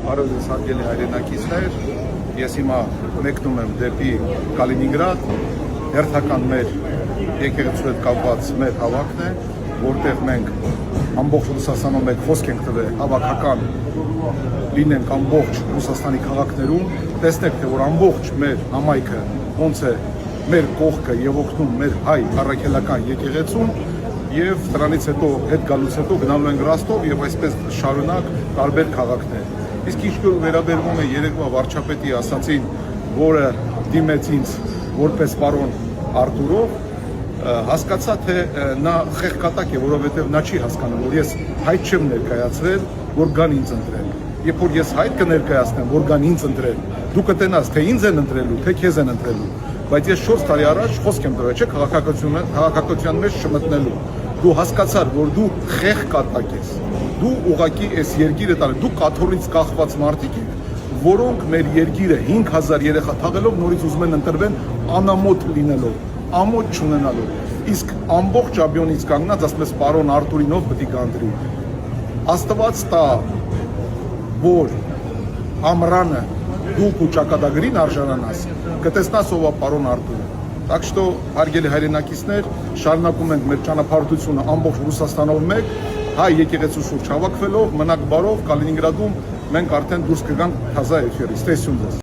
Բարև ձեզ հարգելի հայրենակիցներ, ես հիմա մեկնում եմ դեպի Կալինինգրադ, հերթական մեր եկեղեցու հետ կապված մեր հավաքն է, որտեղ մենք ամբողջ Ռուսաստանում մեկ խոսք ենք տվել հավաքական լինենք ամբողջ Ռուսաստանի քաղաքներում, տեսնեք թե որ ամբողջ մեր համայնքը ոնց է մեր կողքը եւ օգնում մեր հայ առաքելական եկեղեցուն եւ դրանից հետո հետ գալուց հետո գնալու ենք Ռոստով եւ այսպես շարունակ տարբեր քաղաքներ։ Իսկ ինչ որ վերաբերվում է երեկվա վարչապետի ասացին, որը դիմեց ինձ որպես պարոն Արտուրով, հասկացա թե նա խեղկատակ է, որովհետեւ նա չի հասկանում, որ ես հայտ չեմ ներկայացրել, որ գան ինձ ընտրել։ Երբ որ ես հայտ կներկայացնեմ, որ գան ինձ ընտրել, դու կտենաս թե ինձ են ընտրելու, թե քեզ են ընտրելու։ Բայց ես 4 տարի առաջ խոսք եմ տվել, չէ՞, քաղաքականության մեջ չմտնելու։ Դու հասկացար, որ դու խեղկատակ ես։ Դու ուղակի այս երկիրը տալ, դու կաթոլից կախված մարդիկ եք, որոնք մեր երկիրը 5000 երեխա թաղելով նորից ուզում են ընտրվեն անամոթ լինելով, ամոթ չունենալով։ Իսկ ամբողջ աբյոնից կանգնած, ասում ես պարոն Արտուրինով պետք է կանդրի։ Աստված տա, որ ամռանը դու ու ճակատագրին արժանանաս, կտեսնաս ով է պարոն Արտուրը։ Так что, հարգելի հայրենակիցներ, շարունակում ենք մեր ճանապարհորդությունը ամբողջ Ռուսաստանով մեկ, հայ եկեղեցու շուրջ հավաքվելով, մնաք բարով, Կալինինգրադում մենք արդեն դուրս կգանք թազա էֆիրից։ Տեսություն ձեզ։